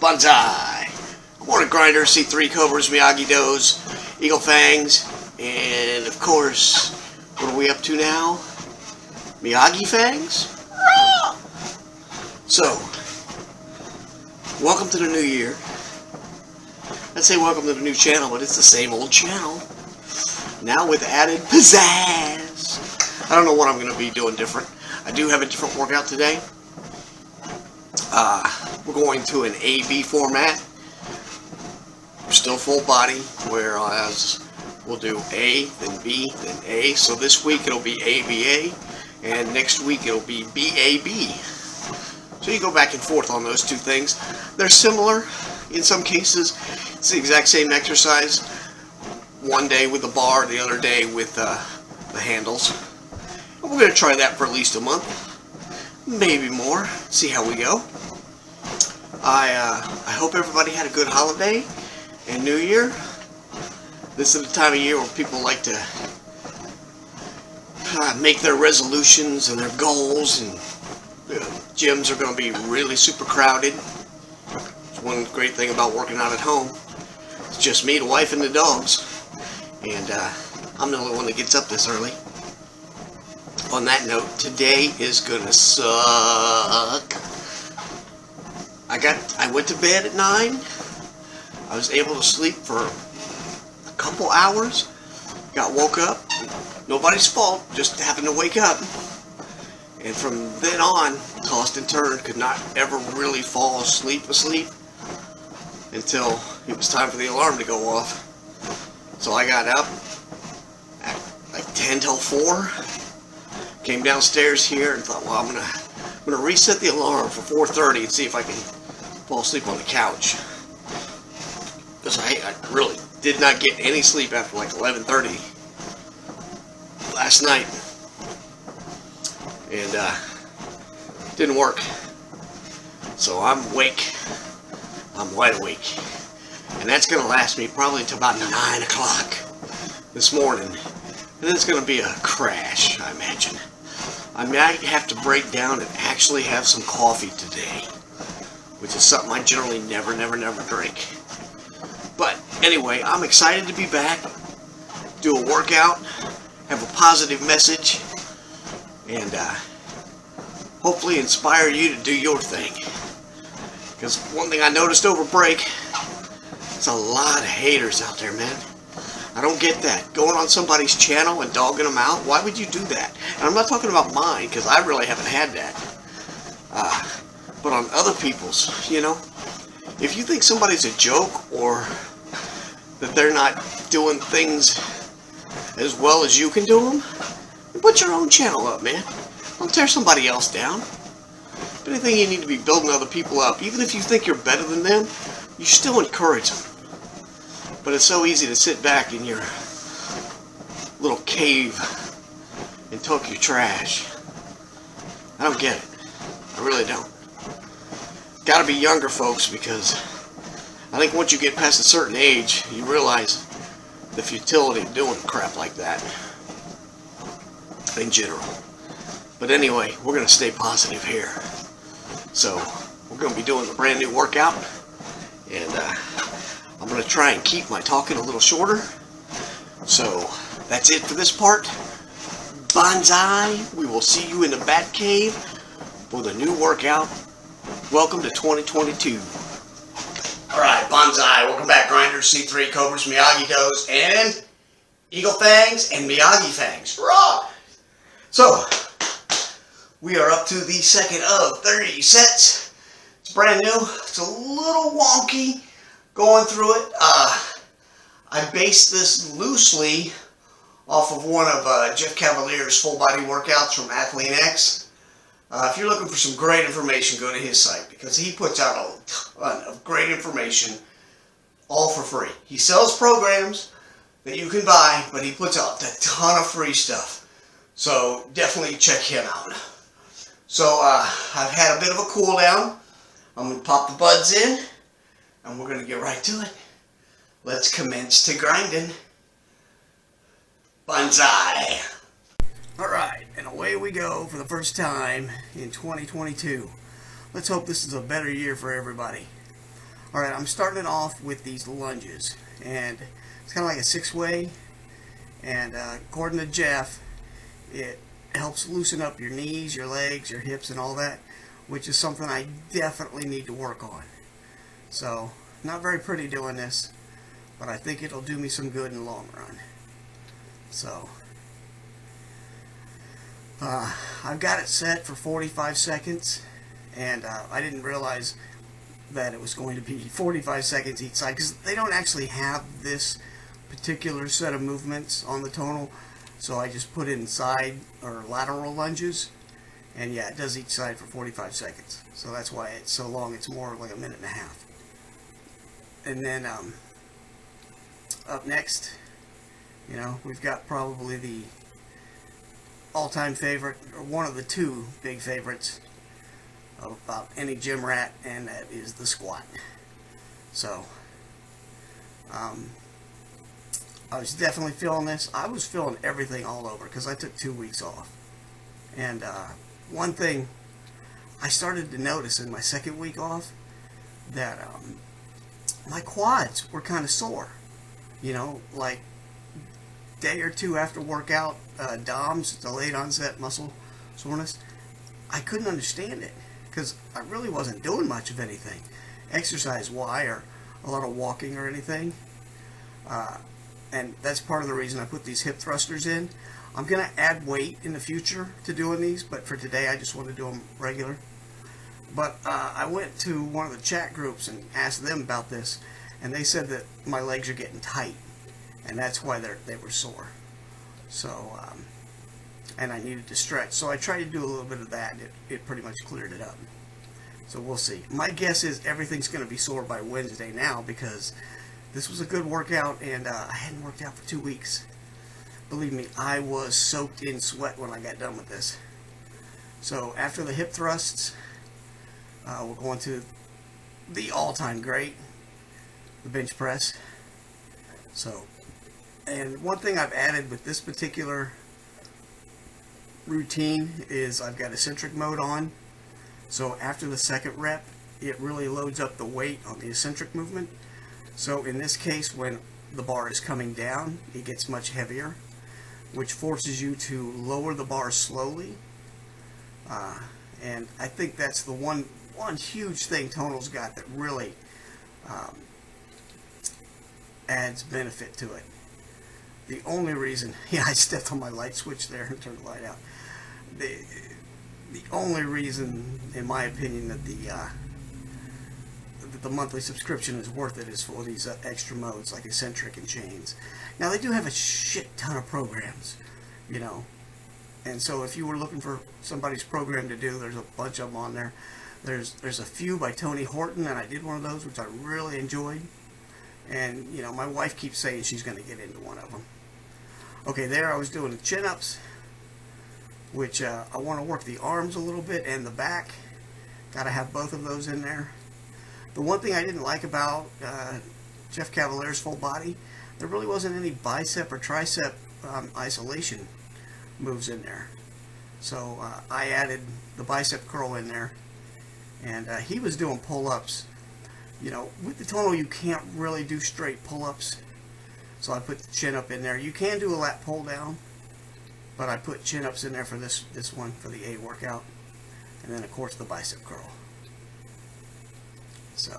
Bonsai. Morning grinders, C3 Cobras, Miyagi Do's, Eagle Fangs, and of course, what are we up to now? Miyagi Fangs? So, welcome to the new year. I'd say welcome to the new channel, but it's the same old channel. Now with added pizzazz. I don't know what I'm going to be doing different. I do have a different workout today. We're going to an AB format. Still full body, whereas we'll do A, then B, then A. So this week it'll be ABA, and next week it'll be BAB. So you go back and forth on those two things. They're similar in some cases. It's the exact same exercise. One day with the bar, the other day with the handles. And we're going to try that for at least a month, maybe more. See how we go. I hope everybody had a good holiday and New Year. This is the time of year where people like to make their resolutions and their goals, and gyms are going to be really super crowded. It's one great thing about working out at home. It's just me, the wife, and the dogs, and I'm the only one that gets up this early. On that note, today is gonna suck. I went to bed at 9. I was able to sleep for a couple hours. Got woke up. Nobody's fault, just happened to wake up. And from then on, tossed and turned, could not ever really fall asleep until it was time for the alarm to go off. So I got up at like 10 till 4. Came downstairs here and thought, well, I'm gonna reset the alarm for 4:30 and see if I can fall asleep on the couch. Because I really did not get any sleep after like 11:30 last night, and didn't work. So I'm awake. I'm wide awake, and that's gonna last me probably until about 9 o'clock this morning, and then it's gonna be a crash, I imagine. I might have to break down and actually have some coffee today, which is something I generally never drink. But anyway, I'm excited to be back, do a workout, have a positive message, and hopefully inspire you to do your thing. Because one thing I noticed over break, there's a lot of haters out there, man. I don't get that. Going on somebody's channel and dogging them out, why would you do that? And I'm not talking about mine, because I really haven't had that. But on other people's, you know, if you think somebody's a joke, or that they're not doing things as well as you can do them, put your own channel up, man. Don't tear somebody else down. If anything, you need to be building other people up. Even if you think you're better than them, you still encourage them. But it's so easy to sit back in your little cave and talk your trash. I don't get it. I really don't. Gotta be younger folks, because I think once you get past a certain age, you realize the futility of doing crap like that in general. But anyway, we're going to stay positive here. So, we're going to be doing a brand new workout, and I'm going to try and keep my talking a little shorter. So, that's it for this part. Bonsai, we will see you in the Bat Cave for the new workout. Welcome to 2022. Alright, Bonsai, welcome back, grinders, C3 Cobras, Miyagi Do's, and Eagle Fangs, and Miyagi Fangs. Raw! So, we are up to the second of 30 sets. It's brand new. It's a little wonky going through it. I based this loosely off of one of Jeff Cavalier's full body workouts from Athlete X. If you're looking for some great information, go to his site, because he puts out a ton of great information, all for free. He sells programs that you can buy, but he puts out a ton of free stuff. So definitely check him out. So I've had a bit of a cool down. I'm going to pop the buds in, and we're going to get right to it. Let's commence to grinding. Bonsai. Alright, and away we go for the first time in 2022. Let's hope this is a better year for everybody. Alright, I'm starting off with these lunges, and it's kind of like a 6-way, and according to Jeff, it helps loosen up your knees, your legs, your hips, and all that, which is something I definitely need to work on. So, not very pretty doing this, but I think it'll do me some good in the long run. So, I've got it set for 45 seconds, and I didn't realize that it was going to be 45 seconds each side, because they don't actually have this particular set of movements on the tonal, so I just put in side or lateral lunges, and yeah, it does each side for 45 seconds, so that's why it's so long. It's more like a minute and a half. And then up next, you know, we've got probably the all-time favorite, or one of the two big favorites of about any gym rat, and that is the squat. So I was definitely feeling this. I was feeling everything all over because I took 2 weeks off. And one thing I started to notice in my second week off, that my quads were kind of sore. You know, like day or two after workout, DOMS, delayed onset muscle soreness, I couldn't understand it because I really wasn't doing much of anything exercise-wise, or a lot of walking or anything. And that's part of the reason I put these hip thrusters in. I'm going to add weight in the future to doing these, but for today I just want to do them regular. But I went to one of the chat groups and asked them about this, and they said that my legs are getting tight, and that's why they were sore. So, and I needed to stretch. So I tried to do a little bit of that, and it pretty much cleared it up. So we'll see. My guess is everything's going to be sore by Wednesday now, because this was a good workout, and I hadn't worked out for 2 weeks. Believe me, I was soaked in sweat when I got done with this. So after the hip thrusts, we're going to the all-time great, the bench press. So, and one thing I've added with this particular routine is I've got a Centric Mode on. So after the second rep, it really loads up the weight on the eccentric movement. So in this case, when the bar is coming down, it gets much heavier, which forces you to lower the bar slowly. And I think that's the one huge thing Tonal's got that really adds benefit to it. The only reason, yeah, I stepped on my light switch there and turned the light out. The only reason, in my opinion, that the monthly subscription is worth it is for these extra modes like eccentric and chains. Now they do have a shit ton of programs, you know, and so if you were looking for somebody's program to do, there's a bunch of them on there. There's a few by Tony Horton, and I did one of those, which I really enjoyed. And you know, my wife keeps saying she's going to get into one of them. Okay, there I was doing the chin-ups, which I want to work the arms a little bit and the back. Got to have both of those in there. The one thing I didn't like about Jeff Cavalier's full body, there really wasn't any bicep or tricep isolation moves in there. So I added the bicep curl in there, and he was doing pull-ups. You know, with the Tonal you can't really do straight pull-ups, so I put the chin-up in there. You can do a lat pull-down, but I put chin-ups in there for this one, for the A workout, and then of course the bicep curl. So,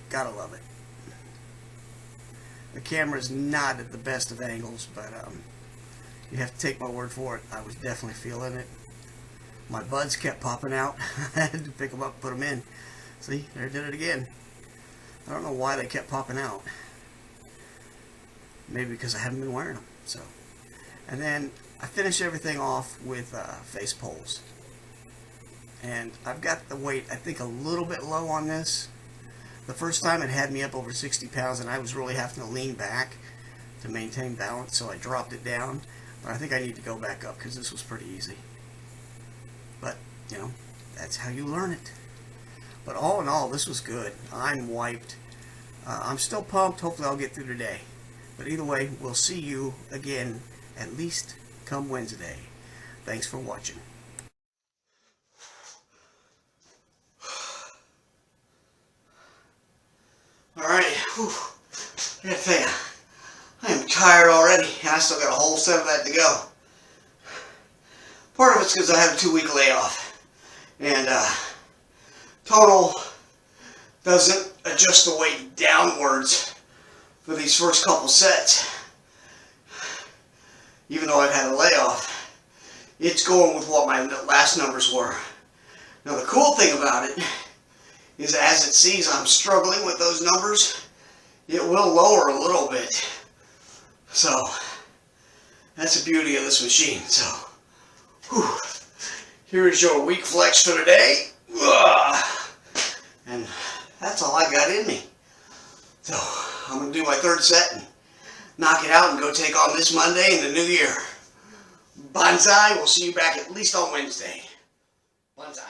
gotta love it. The camera's not at the best of angles, but you have to take my word for it. I was definitely feeling it. My buds kept popping out. I had to pick them up, put them in. See, there did it again. I don't know why they kept popping out. Maybe because I haven't been wearing them. So, and then I finished everything off with face pulls. And I've got the weight, I think, a little bit low on this. The first time it had me up over 60 pounds, and I was really having to lean back to maintain balance, so I dropped it down. But I think I need to go back up because this was pretty easy. But, you know, that's how you learn it. But all in all, this was good. I'm wiped. I'm still pumped. Hopefully I'll get through today. But either way, we'll see you again at least come Wednesday. Thanks for watching. Whew. I gotta tell you, I am tired already, and I still got a whole set of that to go. Part of it's because I had a 2-week layoff, and total doesn't adjust the weight downwards for these first couple sets. Even though I've had a layoff, it's going with what my last numbers were. Now the cool thing about it is as it sees I'm struggling with those numbers, it will lower a little bit. So that's the beauty of this machine. So whew, here is your weak flex for today. And that's all I got in me. So I'm going to do my 3rd set and knock it out and go take on this Monday in the new year. Banzai, we'll see you back at least on Wednesday. Banzai.